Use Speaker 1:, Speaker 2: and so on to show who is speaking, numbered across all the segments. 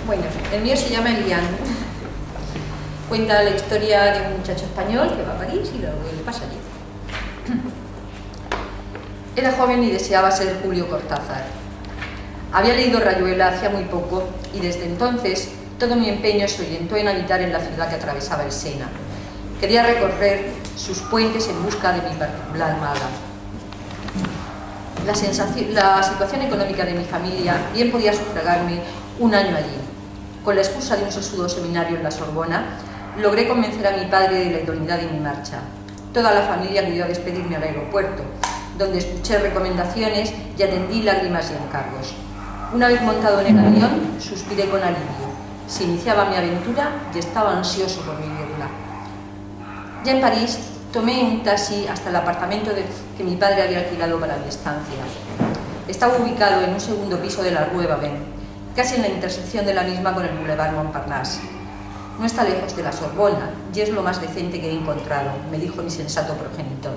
Speaker 1: Bueno, el mío se llama Elian. Cuenta la historia de un muchacho español que va a París y lo que le pasa allí. Era joven y deseaba ser Julio Cortázar. Había leído Rayuela hacía muy poco y desde entonces todo mi empeño se orientó en habitar en la ciudad que atravesaba el Sena. Quería recorrer sus puentes en busca de mi particular amada. La situación económica de mi familia bien podía sufragarme un año allí. Con la excusa de un sesudo seminario en la Sorbona, logré convencer a mi padre de la idoneidad de mi marcha. Toda la familia acudió a despedirme al aeropuerto, donde escuché recomendaciones y atendí lágrimas y encargos. Una vez montado en el avión, suspiré con alivio. Se iniciaba mi aventura y estaba ansioso por vivirla. Ya en París, tomé un taxi hasta el apartamento que mi padre había alquilado para mi estancia. Estaba ubicado en un segundo piso de la Rue Babin, casi en la intersección de la misma con el Boulevard Montparnasse. No está lejos de la Sorbona y es lo más decente que he encontrado, me dijo mi sensato progenitor.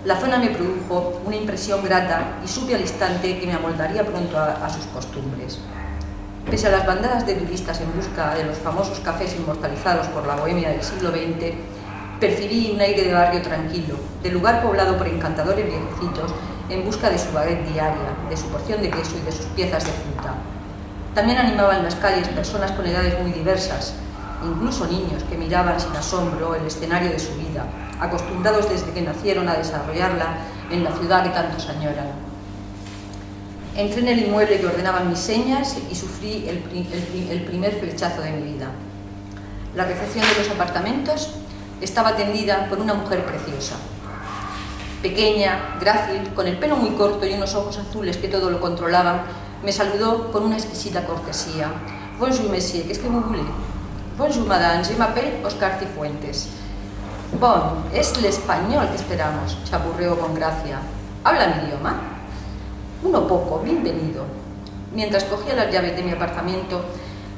Speaker 1: La zona me produjo una impresión grata y supe al instante que me amoldaría pronto a sus costumbres. Pese a las bandadas de turistas en busca de los famosos cafés inmortalizados por la bohemia del siglo XX, percibí un aire de barrio tranquilo, de lugar poblado por encantadores viejecitos en busca de su baguette diaria, de su porción de queso y de sus piezas de fruta. También animaban las calles personas con edades muy diversas, incluso niños que miraban sin asombro el escenario de su vida, acostumbrados desde que nacieron a desarrollarla en la ciudad que tantos añoran. Entré en el inmueble que ordenaban mis señas y sufrí el primer flechazo de mi vida. La recepción de los apartamentos estaba atendida por una mujer preciosa. Pequeña, grácil, con el pelo muy corto y unos ojos azules que todo lo controlaban, me saludó con una exquisita cortesía. Bonjour, monsieur, qu'est-ce que vous voulez? Bonjour, madame, je m'appelle Oscar Cifuentes. Bon, es el español que esperamos, chapurreó con gracia. ¿Habla mi idioma? Uno poco, bienvenido. Mientras cogía las llaves de mi apartamento,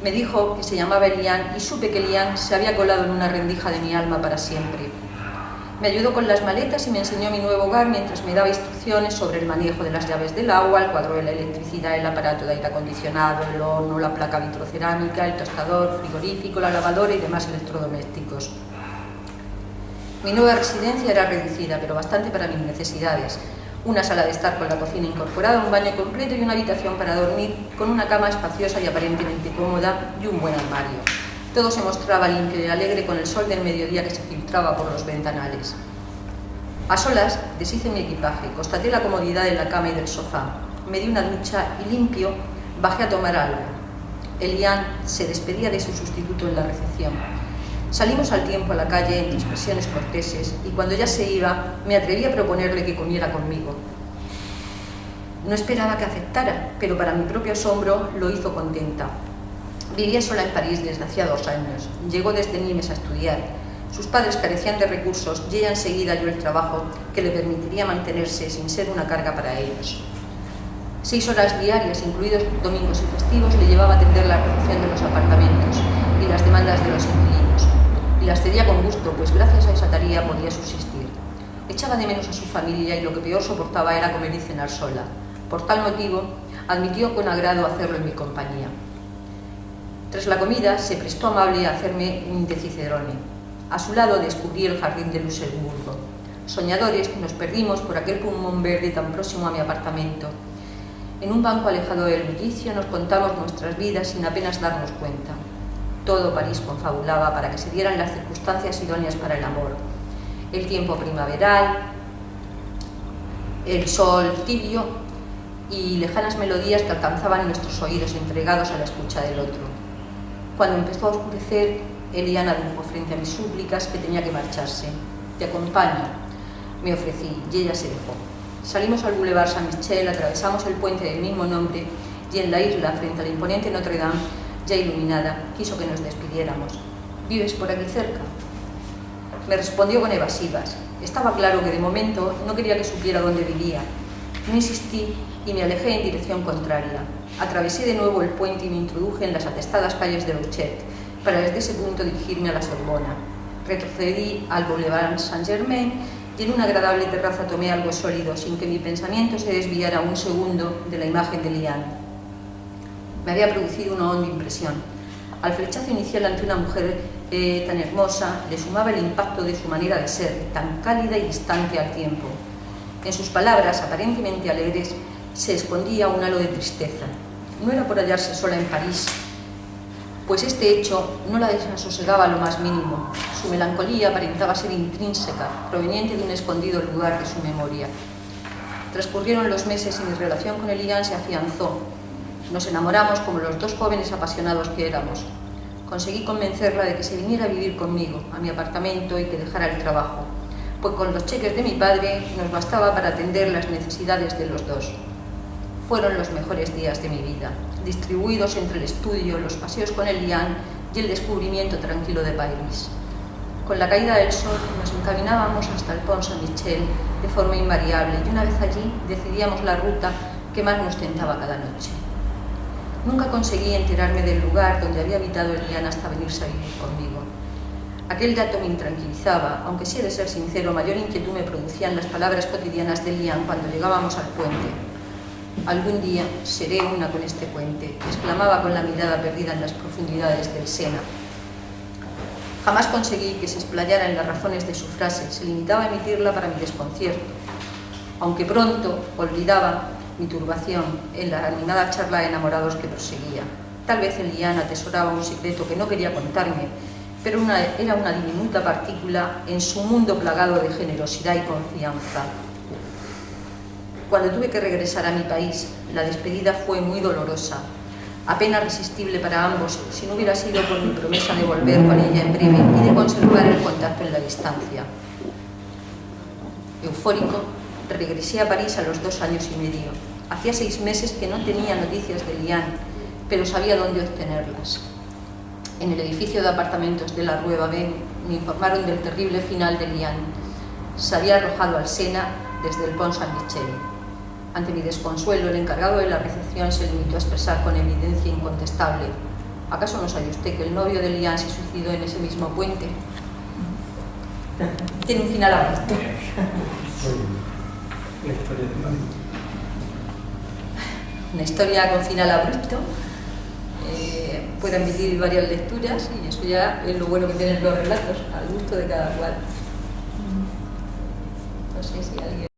Speaker 1: me dijo que se llamaba Elian y supe que Elian se había colado en una rendija de mi alma para siempre. Me ayudó con las maletas y me enseñó mi nuevo hogar mientras me daba instrucciones sobre el manejo de las llaves del agua, el cuadro de la electricidad, el aparato de aire acondicionado, el horno, la placa vitrocerámica, el tostador, frigorífico, la lavadora y demás electrodomésticos. Mi nueva residencia era reducida, pero bastante para mis necesidades. Una sala de estar con la cocina incorporada, un baño completo y una habitación para dormir, con una cama espaciosa y aparentemente cómoda y un buen armario. Todo se mostraba limpio y alegre con el sol del mediodía que se filtraba por los ventanales. A solas, deshice mi equipaje, constaté la comodidad de la cama y del sofá. Me di una ducha y limpio, bajé a tomar algo. Elian se despedía de su sustituto en la recepción. Salimos al tiempo a la calle entre expresiones corteses y cuando ya se iba, me atreví a proponerle que comiera conmigo. No esperaba que aceptara, pero para mi propio asombro lo hizo contenta. Vivía sola en París desde hacía 2 años. Llegó desde Nimes a estudiar. Sus padres carecían de recursos y ella enseguida halló el trabajo que le permitiría mantenerse sin ser una carga para ellos. 6 horas diarias, incluidos domingos y festivos, le llevaba a atender la recepción de los apartamentos y las demandas de los inquilinos. Y las cedía con gusto, pues gracias a esa tarea podía subsistir. Echaba de menos a su familia y lo que peor soportaba era comer y cenar sola. Por tal motivo, admitió con agrado hacerlo en mi compañía. Tras la comida, se prestó amable a hacerme un de Cicerone. A su lado descubrí el jardín de Luxemburgo. Soñadores, nos perdimos por aquel pulmón verde tan próximo a mi apartamento. En un banco alejado del bullicio nos contamos nuestras vidas sin apenas darnos cuenta. Todo París confabulaba para que se dieran las circunstancias idóneas para el amor. El tiempo primaveral, el sol tibio y lejanas melodías que alcanzaban nuestros oídos entregados a la escucha del otro. Cuando empezó a oscurecer, Elian adujo frente a mis súplicas que tenía que marcharse. «Te acompaño», me ofrecí y ella se dejó. Salimos al Boulevard Saint-Michel, atravesamos el puente del mismo nombre y en la isla, frente a la imponente Notre Dame, ya iluminada, quiso que nos despidiéramos. «¿Vives por aquí cerca?». Me respondió con evasivas. Estaba claro que de momento no quería que supiera dónde vivía. No insistí y me alejé en dirección contraria. Atravesé de nuevo el puente y me introduje en las atestadas calles de Lauchet, para desde ese punto dirigirme a la Sorbona. Retrocedí al Boulevard Saint-Germain y en una agradable terraza tomé algo sólido, sin que mi pensamiento se desviara un segundo de la imagen de Liane. Me había producido una honda impresión. Al flechazo inicial ante una mujer tan hermosa le sumaba el impacto de su manera de ser, tan cálida y distante al tiempo. En sus palabras, aparentemente alegres, se escondía un halo de tristeza. No era por hallarse sola en París, pues este hecho no la desasosegaba lo más mínimo. Su melancolía aparentaba ser intrínseca, proveniente de un escondido lugar de su memoria. Transcurrieron los meses y mi relación con Eliane se afianzó. Nos enamoramos como los dos jóvenes apasionados que éramos. Conseguí convencerla de que se viniera a vivir conmigo, a mi apartamento, y que dejara el trabajo, pues con los cheques de mi padre nos bastaba para atender las necesidades de los dos. Fueron los mejores días de mi vida, distribuidos entre el estudio, los paseos con Eliane y el descubrimiento tranquilo de París. Con la caída del sol nos encaminábamos hasta el Pont Saint-Michel de forma invariable y una vez allí decidíamos la ruta que más nos tentaba cada noche. Nunca conseguí enterarme del lugar donde había habitado Eliane hasta venirse a vivir conmigo. Aquel dato me intranquilizaba, aunque si he de ser sincero, mayor inquietud me producían las palabras cotidianas de Eliane cuando llegábamos al puente. Algún día seré una con este puente, exclamaba con la mirada perdida en las profundidades del Sena. Jamás conseguí que se explayara en las razones de su frase, se limitaba a emitirla para mi desconcierto, aunque pronto olvidaba mi turbación en la animada charla de enamorados que proseguía. Tal vez Eliane atesoraba un secreto que no quería contarme, pero era una diminuta partícula en su mundo plagado de generosidad y confianza. Cuando tuve que regresar a mi país, la despedida fue muy dolorosa, apenas resistible para ambos, si no hubiera sido por mi promesa de volver con ella en breve y de conservar el contacto en la distancia. Eufórico, regresé a París a los 2 años y medio. Hacía 6 meses que no tenía noticias de Eliane, pero sabía dónde obtenerlas. En el edificio de apartamentos de la Rue Babin me informaron del terrible final de Eliane. Se había arrojado al Sena desde el Pont Saint-Michel. Ante mi desconsuelo, el encargado de la recepción se limitó a expresar con evidencia incontestable: ¿acaso no sabe usted que el novio de Eliane se suicidó en ese mismo puente? Tiene un final abrupto. Una historia con final abrupto. Puede admitir varias lecturas y eso ya es lo bueno que tienen los relatos, al gusto de cada cual. No sé si alguien...